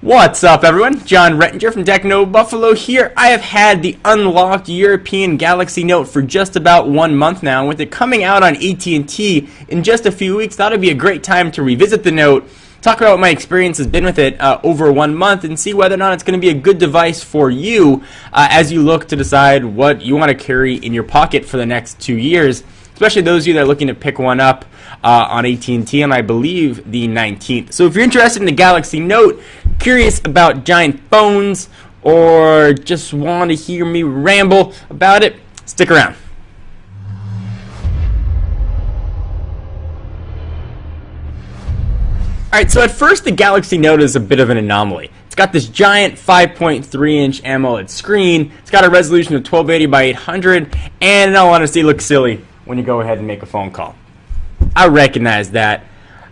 What's up, everyone? John Rettinger from Techno Buffalo here. I have had the unlocked European Galaxy Note for just about 1 month now. With it coming out on AT&T in just a few weeks, thought it'd be a great time to revisit the Note, talk about what my experience has been with it over 1 month, and see whether or not it's going to be a good device for you as you look to decide what you want to carry in your pocket for the next 2 years, especially those of you that are looking to pick one up on AT&T on, I believe, the 19th. So if you're interested in the Galaxy Note, curious about giant phones, or just want to hear me ramble about it, stick around. Alright, so at first the Galaxy Note is a bit of an anomaly. It's got this giant 5.3-inch AMOLED screen, it's got a resolution of 1280 by 800, and in all honesty, it looks silly when you go ahead and make a phone call. I recognize that.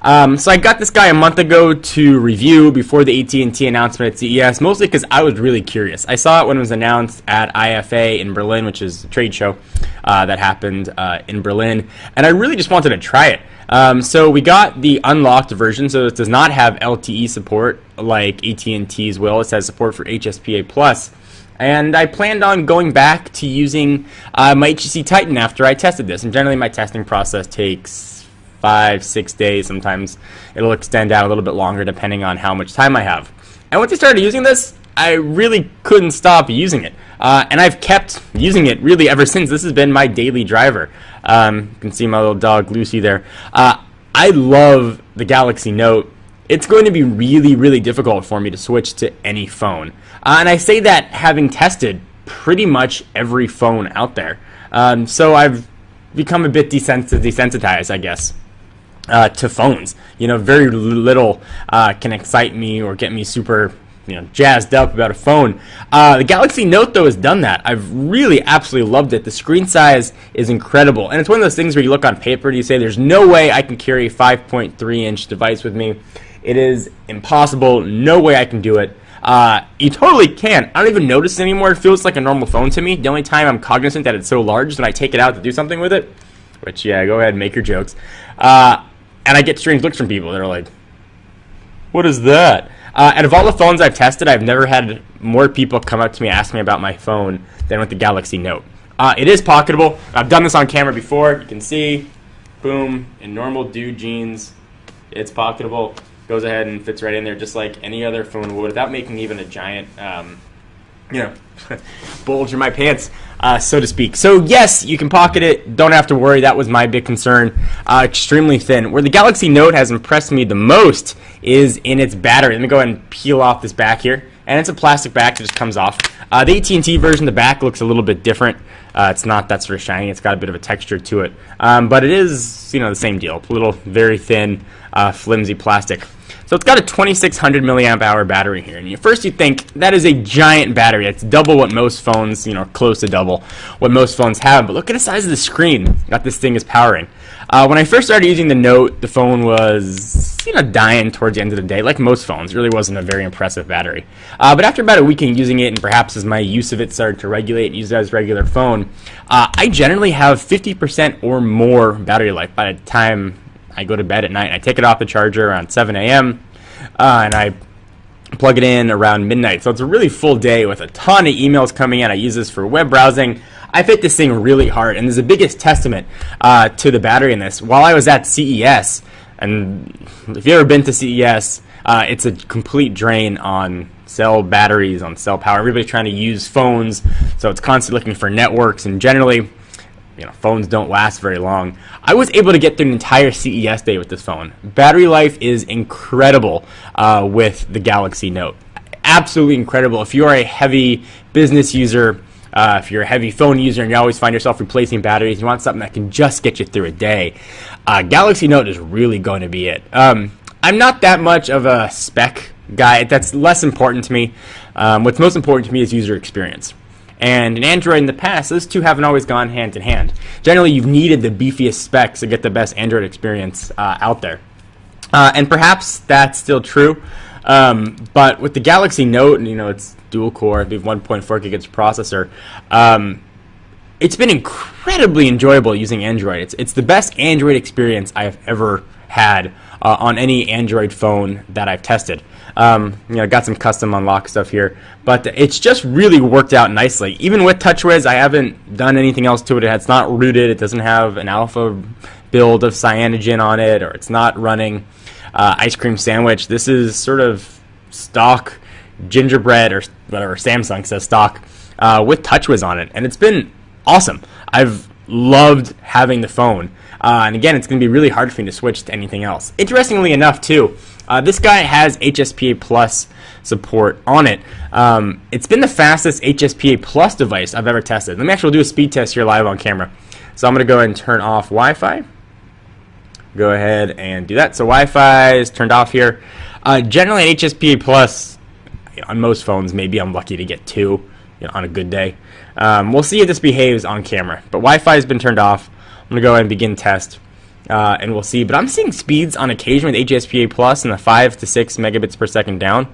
So I got this guy a month ago to review before the AT&T announcement at CES, mostly because I was really curious. I saw it when it was announced at IFA in Berlin, which is a trade show that happened in Berlin, and I really just wanted to try it. So we got the unlocked version, so it does not have LTE support like AT&T's will. It has support for HSPA+. And I planned on going back to using my HTC Titan after I tested this. And generally my testing process takes 5-6 days. Sometimes it'll extend out a little bit longer depending on how much time I have. And once I started using this, I really couldn't stop using it. And I've kept using it really ever since. This has been my daily driver. You can see my little dog Lucy there. I love the Galaxy Note. It's going to be really, really difficult for me to switch to any phone. And I say that having tested pretty much every phone out there. So I've become a bit desensitized, I guess, to phones. You know, very little can excite me or get me super, jazzed up about a phone. The Galaxy Note, though, has done that. I've really absolutely loved it. The screen size is incredible. And it's one of those things where you look on paper and you say, there's no way I can carry a 5.3-inch device with me. It is impossible. No way I can do it. You totally can. I don't even notice it anymore. It feels like a normal phone to me. The only time I'm cognizant that it's so large is when I take it out to do something with it. Which, yeah, go ahead and make your jokes. And I get strange looks from people that are like, what is that? And of all the phones I've tested, I've never had more people come up to me asking me about my phone than with the Galaxy Note. It is pocketable. I've done this on camera before. You can see, boom, in normal dude jeans, it's pocketable. Goes ahead and fits right in there just like any other phone would without making even a giant, bulge in my pants, so to speak. So yes, you can pocket it. Don't have to worry. That was my big concern. Extremely thin. Where the Galaxy Note has impressed me the most is in its battery. Let me go ahead and peel off this back here. And it's a plastic back that just comes off. The AT&T version, the back looks a little bit different. It's not that sort of shiny. It's got a bit of a texture to it. But it is, the same deal. A little, very thin, flimsy plastic. So it's got a 2600 milliamp hour battery here. And first you think, that is a giant battery. It's double what most phones, close to double what most phones have. But look at the size of the screen that this thing is powering. When I first started using the Note, the phone was, dying towards the end of the day. Like most phones, it really wasn't a very impressive battery. But after about a weekend using it, and perhaps as my use of it started to regulate and use it as a regular phone, I generally have 50% or more battery life by the time I go to bed at night. I take it off the charger around 7 a.m. And I plug it in around midnight. So it's a really full day with a ton of emails coming in. I use this for web browsing. I've hit this thing really hard, and there's the biggest testament to the battery in this. While I was at CES, and if you've ever been to CES, it's a complete drain on cell batteries, on cell power. Everybody's trying to use phones, so it's constantly looking for networks, and generally, phones don't last very long. I was able to get through an entire CES day with this phone. Battery life is incredible with the Galaxy Note. Absolutely incredible. If you are a heavy business user, if you're a heavy phone user and you always find yourself replacing batteries, you want something that can just get you through a day, Galaxy Note is really going to be it. I'm not that much of a spec guy. That's less important to me. What's most important to me is user experience. And in Android in the past, those two haven't always gone hand in hand. Generally, you've needed the beefiest specs to get the best Android experience out there. And perhaps that's still true. But with the Galaxy Note, it's dual core, I believe 1.4 gigahertz processor, it's been incredibly enjoyable using Android. It's the best Android experience I have ever had on any Android phone that I've tested. Got some custom unlock stuff here, but it's just really worked out nicely. Even with TouchWiz, I haven't done anything else to it. It's not rooted. It doesn't have an alpha build of Cyanogen on it, or it's not running Ice Cream Sandwich. This is sort of stock gingerbread, or whatever Samsung says stock, with TouchWiz on it, and it's been awesome. I've loved having the phone, and again, it's going to be really hard for me to switch to anything else. Interestingly enough, too, this guy has HSPA Plus support on it. It's been the fastest HSPA Plus device I've ever tested. Let me actually do a speed test here live on camera. So I'm going to go ahead and turn off Wi-Fi. Go ahead and do that. So Wi-Fi is turned off here. Generally, an HSPA Plus, on most phones, maybe I'm lucky to get 2 on a good day. We'll see if this behaves on camera. But Wi-Fi has been turned off. I'm going to go ahead and begin test. And we'll see. But I'm seeing speeds on occasion with HSPA Plus in the 5 to 6 megabits per second down,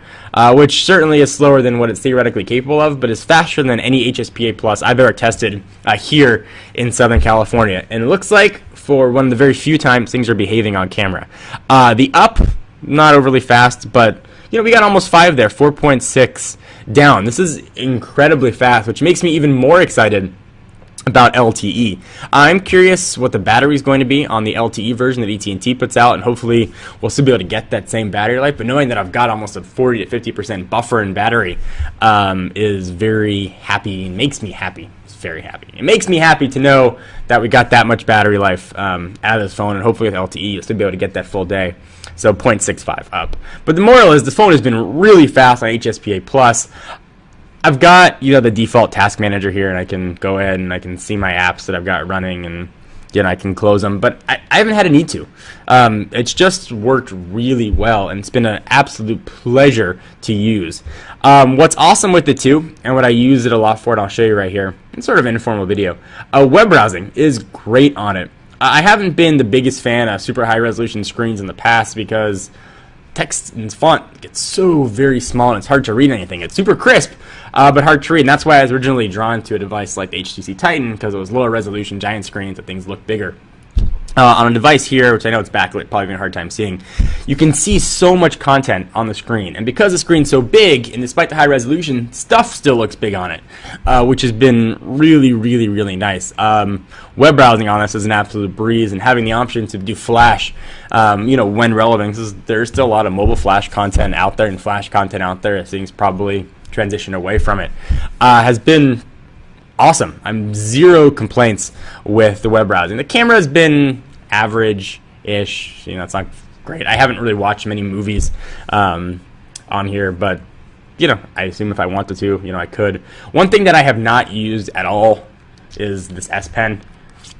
which certainly is slower than what it's theoretically capable of, but is faster than any HSPA Plus I've ever tested here in Southern California. And it looks like for one of the very few times things are behaving on camera. The up, not overly fast, but we got almost 5 there, 4.6 down. This is incredibly fast, which makes me even more excited about LTE. I'm curious what the battery is going to be on the LTE version that AT&T puts out, and hopefully we'll still be able to get that same battery life. But knowing that I've got almost a 40 to 50% buffer in battery is very happy and makes me happy. It's very happy. It makes me happy to know that we got that much battery life out of this phone, and hopefully with LTE you'll still be able to get that full day. So 0.65 up. But the moral is the phone has been really fast on HSPA Plus. I've got the default task manager here, and I can go ahead and I can see my apps that I've got running, and I can close them, but I haven't had a need to. It's just worked really well, and it's been an absolute pleasure to use. What's awesome with it too, and what I use it a lot for, and I'll show you right here, it's sort of an informal video, web browsing is great on it. I haven't been the biggest fan of super high resolution screens in the past because text and font gets so very small and it's hard to read anything. It's super crisp, but hard to read, and that's why I was originally drawn to a device like the HTC Titan, because it was lower resolution, giant screens, that things look bigger. On a device here, which I know it's backlit, probably having a hard time seeing, you can see so much content on the screen, and because the screen's so big, and despite the high resolution, stuff still looks big on it, which has been really, really, really nice. Web browsing on this is an absolute breeze, and having the option to do Flash, when relevant, there's still a lot of mobile Flash content out there, and Flash content out there, things probably transition away from it, has been awesome. I'm zero complaints with the web browsing. The camera has been average-ish. It's not great. I haven't really watched many movies on here, but I assume if I wanted to, I could. One thing that I have not used at all is this S Pen.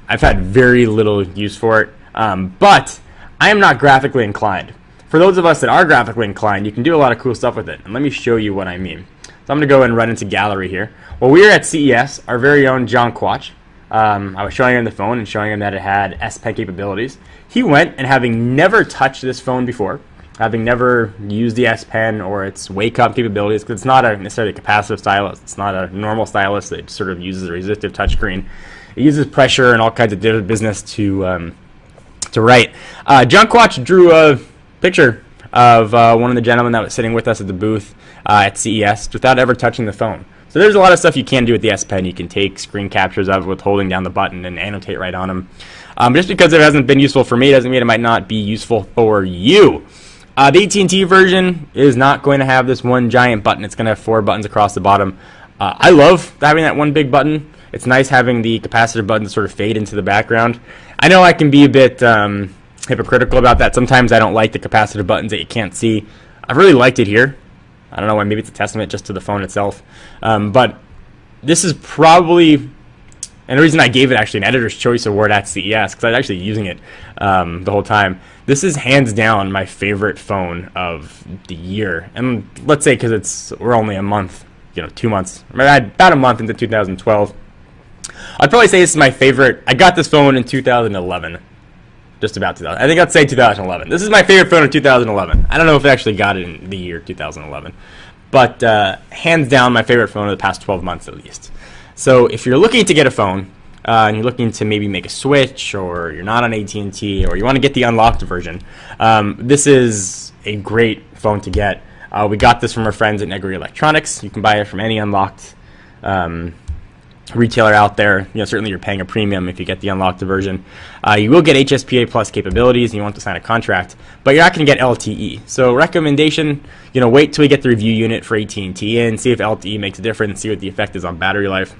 I've had very little use for it, but I am not graphically inclined. For those of us that are graphically inclined, you can do a lot of cool stuff with it, and let me show you what I mean. So I'm going to go ahead and run into Gallery here. Well, we were at CES, our very own John Quach. I was showing him the phone and showing him that it had S Pen capabilities. He went, and having never touched this phone before, having never used the S Pen or its wake up capabilities, because it's not necessarily a capacitive stylus, it's not a normal stylus that sort of uses a resistive touchscreen. It uses pressure and all kinds of different business to write. John Quach drew a picture of one of the gentlemen that was sitting with us at the booth at CES without ever touching the phone. So there's a lot of stuff you can do with the S Pen. You can take screen captures of it with holding down the button and annotate right on them. Just because it hasn't been useful for me doesn't mean it might not be useful for you. The AT&T version is not going to have this one giant button. It's going to have 4 buttons across the bottom. I love having that one big button. It's nice having the capacitor button sort of fade into the background. I know I can be a bit hypocritical about that. Sometimes I don't like the capacitor buttons that you can't see. I've really liked it here. I don't know why, maybe it's a testament just to the phone itself. But this is probably, and the reason I gave it actually an Editor's Choice Award at CES, because I was actually using it the whole time. This is hands down my favorite phone of the year. And let's say because we're only a month, 2 months, about a month into 2012. I'd probably say this is my favorite. I got this phone in 2011. Just about 2000. I think I'd say 2011. This is my favorite phone of 2011. I don't know if I actually got it in the year 2011. But hands down, my favorite phone of the past 12 months at least. So if you're looking to get a phone, and you're looking to maybe make a switch, or you're not on AT&T, or you want to get the unlocked version, this is a great phone to get. We got this from our friends at Negri Electronics. You can buy it from any unlocked retailer out there. Certainly you're paying a premium if you get the unlocked version. You will get HSPA Plus capabilities, and you want to sign a contract, but you're not going to get LTE. So recommendation, wait till we get the review unit for AT&T and see if LTE makes a difference, see what the effect is on battery life.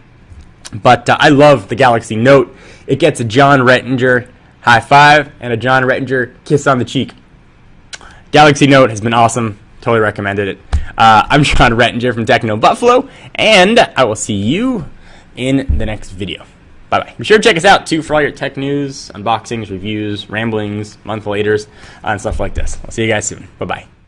But I love the Galaxy Note. It gets a John Rettinger high five and a John Rettinger kiss on the cheek. Galaxy Note has been awesome. Totally recommended it. I'm John Rettinger from Techno Buffalo, and I will see you in the next video. Bye-bye. Be sure to check us out, too, for all your tech news, unboxings, reviews, ramblings, month laters, and stuff like this. I'll see you guys soon. Bye-bye.